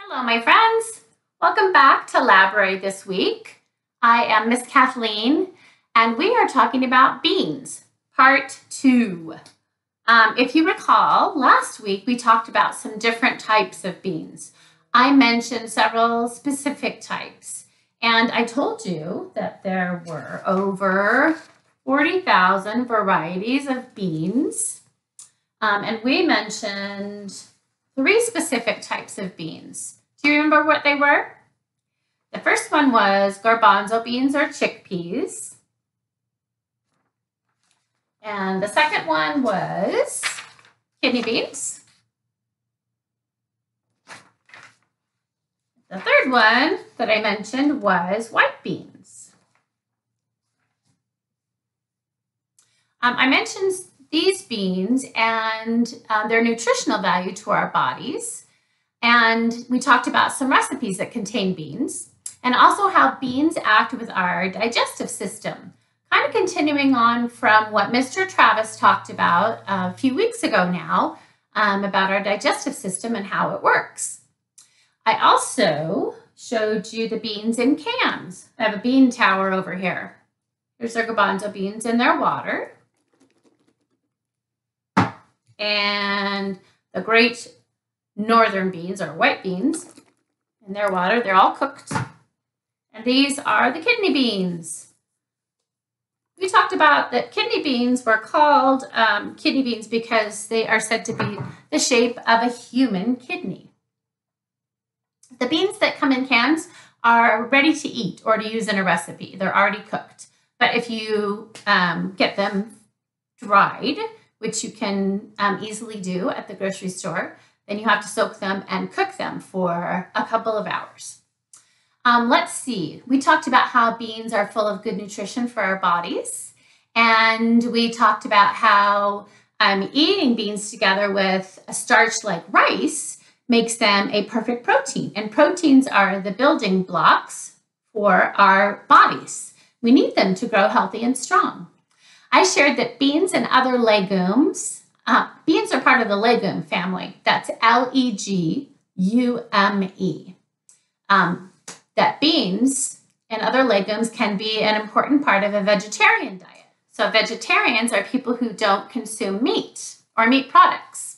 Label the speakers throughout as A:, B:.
A: Hello, my friends. Welcome back to LABrary this week. I am Miss Kathleen, and we are talking about beans, part 2. If you recall, last week we talked about some different types of beans. I mentioned several specific types, and I told you that there were over 40,000 varieties of beans, and we mentioned 3 specific types of beans. Do you remember what they were? The first one was garbanzo beans or chickpeas. And the second one was kidney beans. The third one that I mentioned was white beans. I mentioned these beans and their nutritional value to our bodies. And we talked about some recipes that contain beans and also how beans act with our digestive system. Kind of continuing on from what Mr. Travis talked about a few weeks ago now about our digestive system and how it works. I also showed you the beans in cans. I have a bean tower over here. Here's our garbanzo beans in their water. And the great northern beans or white beans in their water, they're all cooked. And these are the kidney beans. We talked about that kidney beans were called kidney beans because they are said to be the shape of a human kidney. The beans that come in cans are ready to eat or to use in a recipe. They're already cooked. But if you get them dried, which you can easily do at the grocery store, then you have to soak them and cook them for a couple of hours. Let's see. We talked about how beans are full of good nutrition for our bodies. And we talked about how eating beans together with a starch like rice makes them a perfect protein. And proteins are the building blocks for our bodies. We need them to grow healthy and strong. I shared that beans and other legumes, beans are part of the legume family. That's Legume. That beans and other legumes can be an important part of a vegetarian diet. So vegetarians are people who don't consume meat or meat products.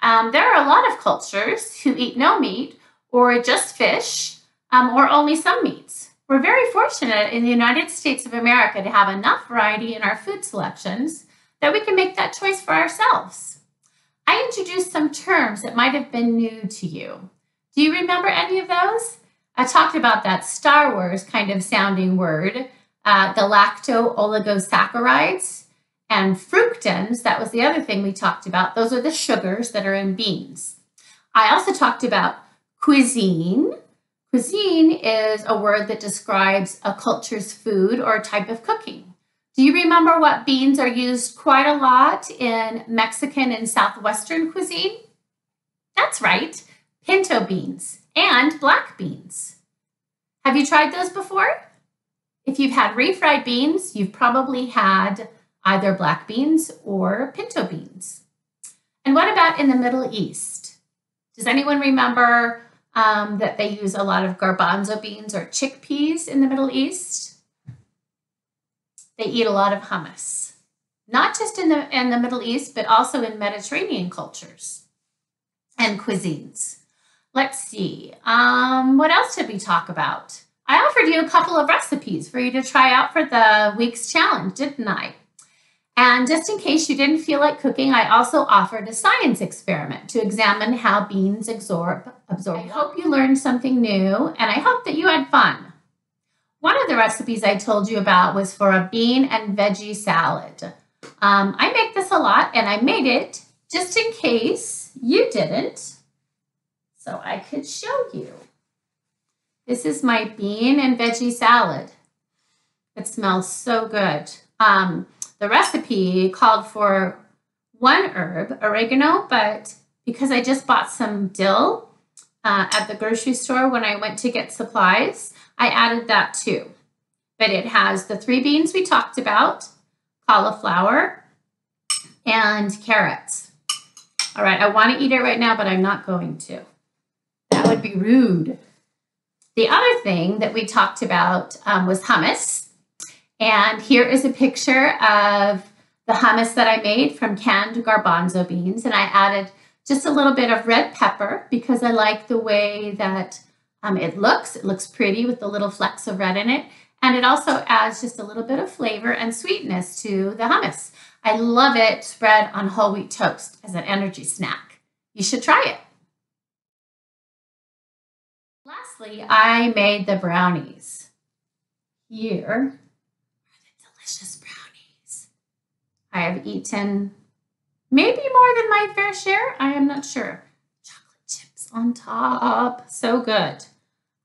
A: There are a lot of cultures who eat no meat or just fish or only some meats. We're very fortunate in the United States of America to have enough variety in our food selections that we can make that choice for ourselves. I introduced some terms that might have been new to you. Do you remember any of those? I talked about that Star Wars kind of sounding word, the lacto-oligosaccharides and fructans. That was the other thing we talked about. Those are the sugars that are in beans. I also talked about cuisine. Cuisine is a word that describes a culture's food or type of cooking. Do you remember what beans are used quite a lot in Mexican and Southwestern cuisine? That's right, pinto beans and black beans. Have you tried those before? If you've had refried beans, you've probably had either black beans or pinto beans. And what about in the Middle East? Does anyone remember that they use a lot of garbanzo beans or chickpeas in the Middle East? They eat a lot of hummus, not just in the Middle East, but also in Mediterranean cultures and cuisines. Let's see, what else did we talk about? I offered you a couple of recipes for you to try out for the week's challenge, didn't I? And just in case you didn't feel like cooking, I also offered a science experiment to examine how beans absorb. I hope you learned something new, and I hope that you had fun. One of the recipes I told you about was for a bean and veggie salad. I make this a lot, and I made it just in case you didn't, so I could show you. This is my bean and veggie salad. It smells so good. The recipe called for 1 herb, oregano, but because I just bought some dill at the grocery store when I went to get supplies, I added that too. But it has the 3 beans we talked about, cauliflower, and carrots. All right, I want to eat it right now, but I'm not going to. That That would be rude. The other thing that we talked about was hummus. And here is a picture of the hummus that I made from canned garbanzo beans. And I added just a little bit of red pepper because I like the way that it looks. It looks pretty with the little flecks of red in it. And it also adds just a little bit of flavor and sweetness to the hummus. I love it spread on whole wheat toast as an energy snack. You should try it. Lastly, I made the brownies. Here are the delicious brownies. I have eaten maybe more than my fair share. I am not sure. Chocolate chips on top. So good.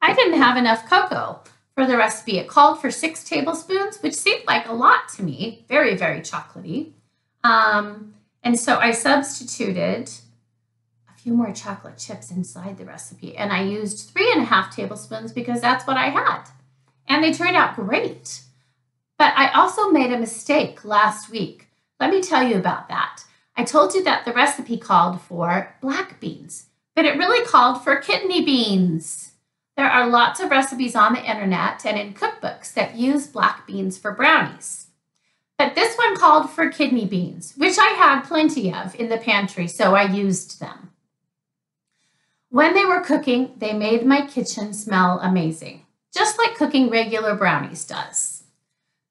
A: I didn't have enough cocoa for the recipe. It called for 6 tablespoons, which seemed like a lot to me. Very, very chocolatey. And so I substituted a few more chocolate chips inside the recipe. And I used 3.5 tablespoons because that's what I had. And they turned out great. But I also made a mistake last week. Let me tell you about that. I told you that the recipe called for black beans, but it really called for kidney beans. There are lots of recipes on the internet and in cookbooks that use black beans for brownies. But this one called for kidney beans, which I had plenty of in the pantry, so I used them. When they were cooking, they made my kitchen smell amazing, just like cooking regular brownies does.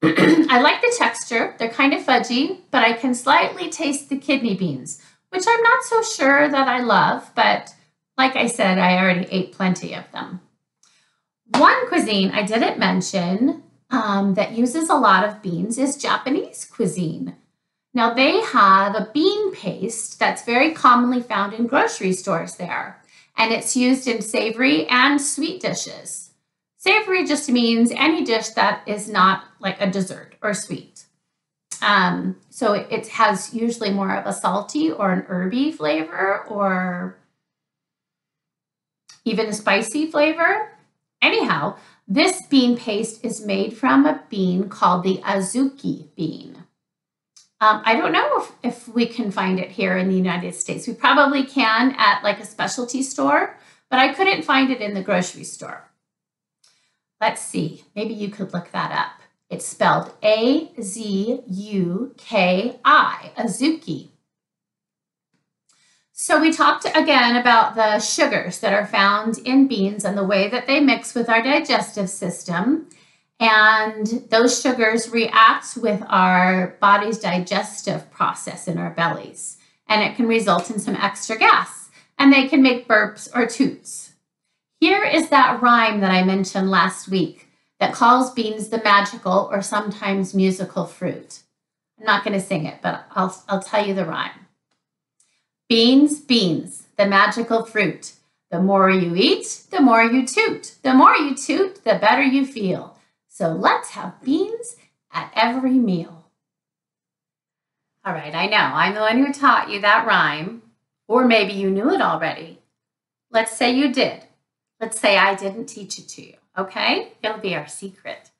A: I like the texture. They're kind of fudgy, but I can slightly taste the kidney beans, which I'm not so sure that I love, but like I said, I already ate plenty of them. One cuisine I didn't mention that uses a lot of beans is Japanese cuisine. Now they have a bean paste that's very commonly found in grocery stores there, and it's used in savory and sweet dishes. Savory just means any dish that is not like a dessert or sweet. So it has usually more of a salty or an herby flavor or even a spicy flavor. Anyhow, this bean paste is made from a bean called the azuki bean. I don't know if we can find it here in the United States. We probably can at like a specialty store, but I couldn't find it in the grocery store. Let's see, maybe you could look that up. It's spelled A-Z-U-K-I, azuki. So we talked again about the sugars that are found in beans and the way that they mix with our digestive system. And those sugars react with our body's digestive process in our bellies. And it can result in some extra gas. And they can make burps or toots. Here is that rhyme that I mentioned last week that calls beans the magical or sometimes musical fruit. I'm not going to sing it, but I'll tell you the rhyme. Beans, beans, the magical fruit. The more you eat, the more you toot. The more you toot, the better you feel. So let's have beans at every meal. All right, I know, I'm the one who taught you that rhyme, or maybe you knew it already. Let's say you did. Let's say I didn't teach it to you, okay? It'll be our secret.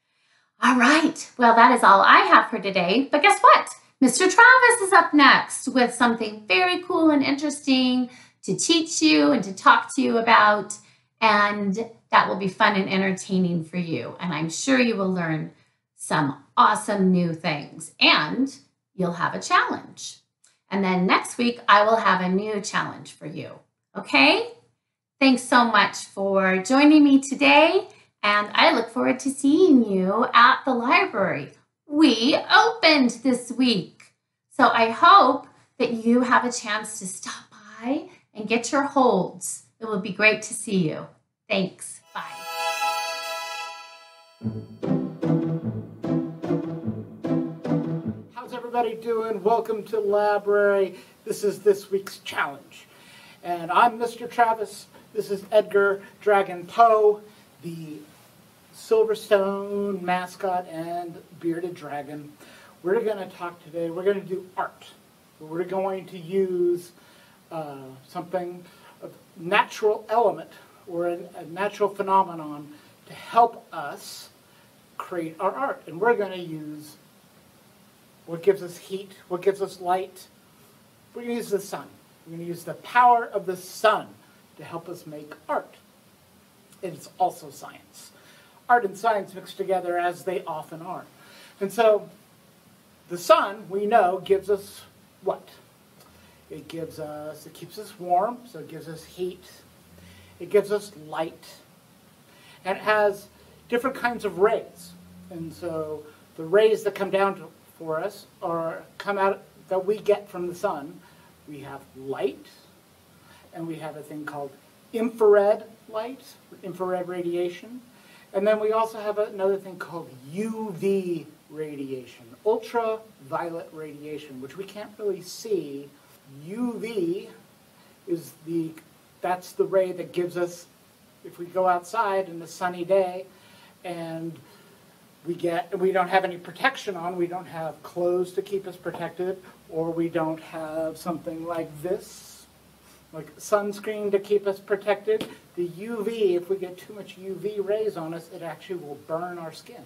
A: All right, well, that is all I have for today, but guess what? Mr. Travis is up next with something very cool and interesting to teach you and to talk to you about, and that will be fun and entertaining for you. And I'm sure you will learn some awesome new things, and you'll have a challenge. And then next week, I will have a new challenge for you, okay? Thanks so much for joining me today, and I look forward to seeing you at the library. We opened this week, so I hope that you have a chance to stop by and get your holds. It will be great to see you. Thanks. Bye.
B: How's everybody doing? Welcome to LABrary. This is this week's challenge. And I'm Mr. Travis. This is Edgar Dragon Poe, the Silverstone mascot and bearded dragon. We're going to talk today, we're going to do art. We're going to use something, a natural element or a natural phenomenon to help us create our art. And we're going to use what gives us heat, what gives us light. We're going to use the sun. We're going to use the power of the sun to help us make art. it's also science. Art and science mixed together as they often are. And so the sun, we know, gives us what? It keeps us warm, so it gives us heat. It gives us light. And it has different kinds of rays. And so the rays that come down for us, or come out, that we get from the sun, we have light, and we have a thing called infrared light, infrared radiation. And then we also have another thing called UV radiation, ultraviolet radiation, which we can't really see. UV is that's the ray that gives us, if we go outside in a sunny day and we don't have any protection on, we don't have clothes to keep us protected, or we don't have something like this, like sunscreen to keep us protected. The UV, if we get too much UV rays on us, it actually will burn our skin.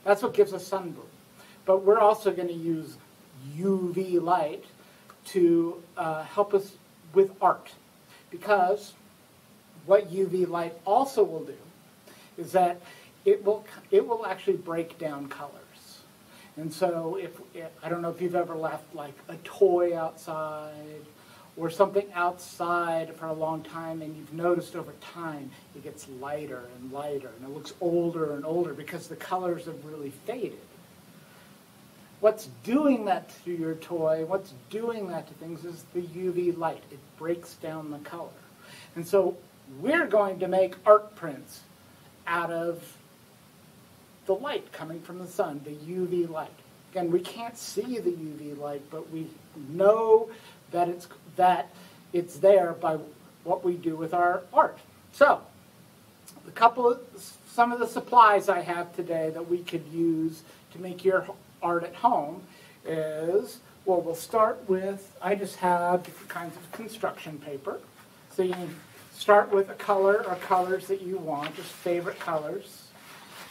B: That's what gives us sunburn. But we're also going to use UV light to help us with art. Because what UV light also will do is that it will actually break down colors. And so I don't know if you've ever left like a toy outside or something outside for a long time, and you've noticed over time it gets lighter and lighter, and it looks older and older because the colors have really faded. What's doing that to your toy, what's doing that to things is the UV light. It breaks down the color. And so we're going to make art prints out of the light coming from the sun, the UV light. Again, we can't see the UV light, but we know that it's there by what we do with our art. So, some of the supplies I have today that we could use to make your art at home is, well, we'll start with, I just have different kinds of construction paper. So you can start with a color or colors that you want, just favorite colors.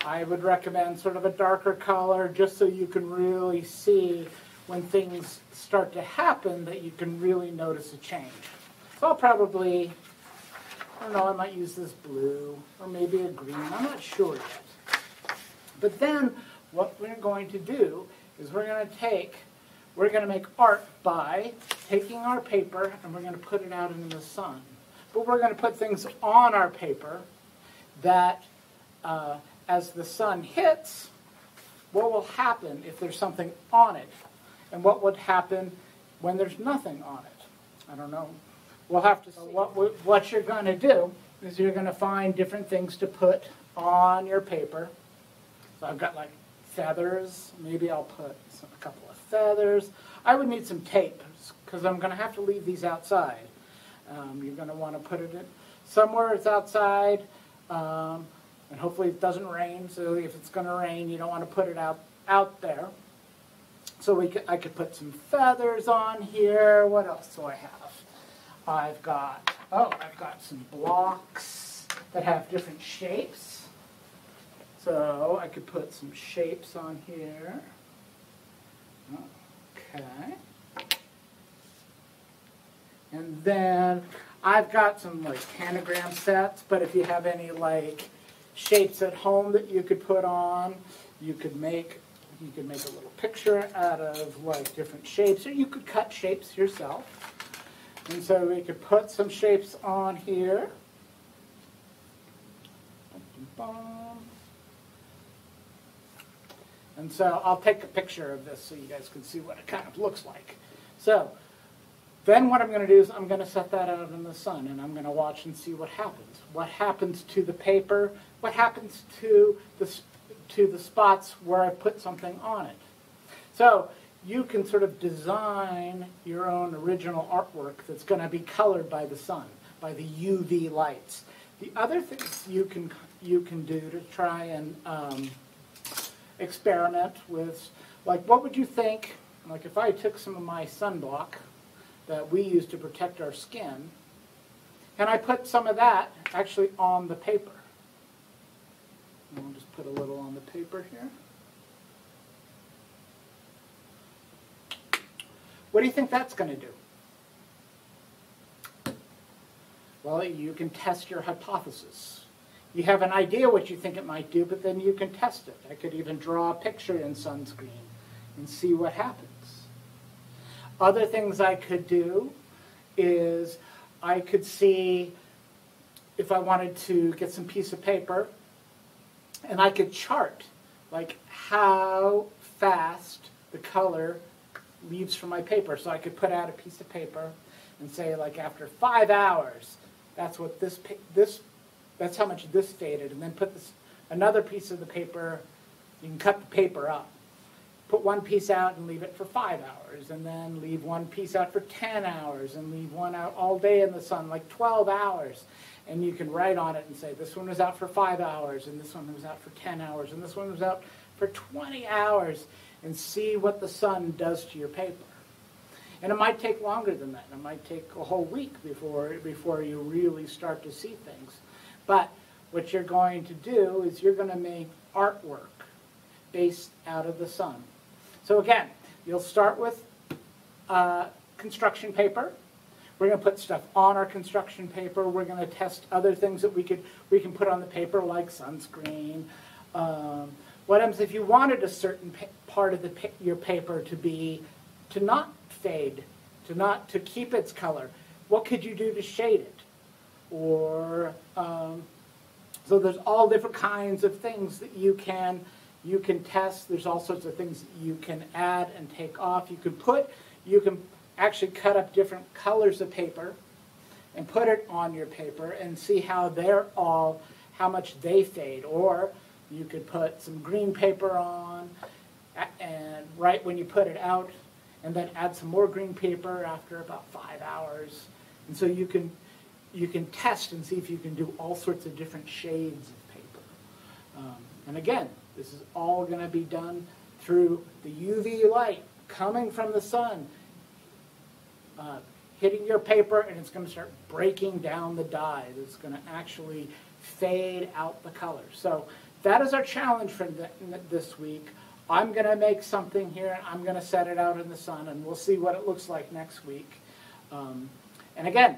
B: I would recommend sort of a darker color just so you can really see when things start to happen that you can really notice a change. So I'll probably, I don't know, I might use this blue or maybe a green. I'm not sure yet. But then what we're going to do is we're going to make art by taking our paper and we're going to put it out into the sun. But we're going to put things on our paper that as the sun hits, what will happen if there's something on it? And what would happen when there's nothing on it? I don't know. We'll have to see. What you're going to do is you're going to find different things to put on your paper. So I've got like feathers. Maybe I'll put a couple of feathers. I would need some tape because I'm going to have to leave these outside. You're going to want to put it in somewhere it's outside, and hopefully it doesn't rain. So if it's going to rain, you don't want to put it out there. So I could put some feathers on here. What else do I have? I've got some blocks that have different shapes. So I could put some shapes on here. Okay. And then I've got some like pentagram sets, but if you have any like shapes at home that you could put on, you could make a little picture out of like different shapes, or you could cut shapes yourself. And so we could put some shapes on here. And so I'll take a picture of this so you guys can see what it kind of looks like. So then what I'm going to do is I'm going to set that out in the sun, and I'm going to watch and see what happens. What happens to the paper? What happens to the spots where I put something on it? So you can sort of design your own original artwork that's going to be colored by the sun, by the UV lights. The other things you can do to try and experiment with, like, what would you think, like if I took some of my sunblock that we use to protect our skin, and I put some of that actually on the paper. And I'll just put a little on the paper here. What do you think that's going to do? Well, you can test your hypothesis. you have an idea what you think it might do, but then you can test it. I could even draw a picture in sunscreen and see what happens. Other things I could do is I could see if I wanted to get some piece of paper, and I could chart like how fast the color leaves from my paper. So I could put out a piece of paper and say, like, after 5 hours, that's what that's how much this faded, and then put another piece of the paper. You can cut the paper up. Put one piece out and leave it for 5 hours, and then leave one piece out for 10 hours, and leave one out all day in the sun, like 12 hours. And you can write on it and say, this one was out for 5 hours, and this one was out for 10 hours, and this one was out for 20 hours, and see what the sun does to your paper. And it might take longer than that. It might take a whole week before you really start to see things. But what you're going to do is you're going to make artwork based out of the sun. So again, you'll start with construction paper. We're going to put stuff on our construction paper. We're going to test other things that we can put on the paper, like sunscreen. What happens if you wanted a certain part of your paper to not fade, to keep its color? What could you do to shade it? Or so there's all different kinds of things that you can test. There's all sorts of things that you can add and take off. You can actually cut up different colors of paper and put it on your paper and see how much they fade. Or you could put some green paper on, and right when you put it out, and then add some more green paper after about 5 hours. And so you can test and see if you can do all sorts of different shades of paper. And again, this is all going to be done through the UV light coming from the sun, hitting your paper, and it's going to start breaking down the dye. It's going to actually fade out the color. So that is our challenge for this week. I'm going to make something here. I'm going to set it out in the sun, and we'll see what it looks like next week. And again,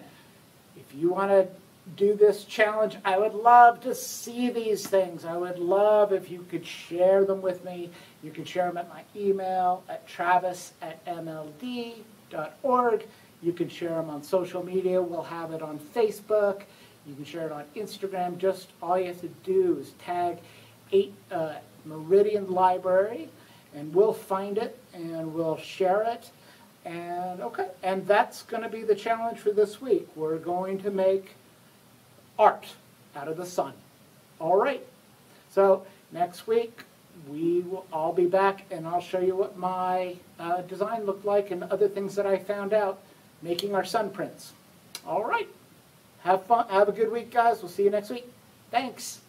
B: if you want to do this challenge, I would love to see these things. I would love if you could share them with me. You can share them at my email at travis@mld.org. You can share them on social media. We'll have it on Facebook. You can share it on Instagram. Just all you have to do is tag Meridian Library, and we'll find it and we'll share it. And okay, and that's going to be the challenge for this week. We're going to make art out of the sun. All right. So next week I'll be back, and I'll show you what my design looked like and other things that I found out making our sun prints. All right. Have fun. Have a good week, guys. We'll see you next week. Thanks.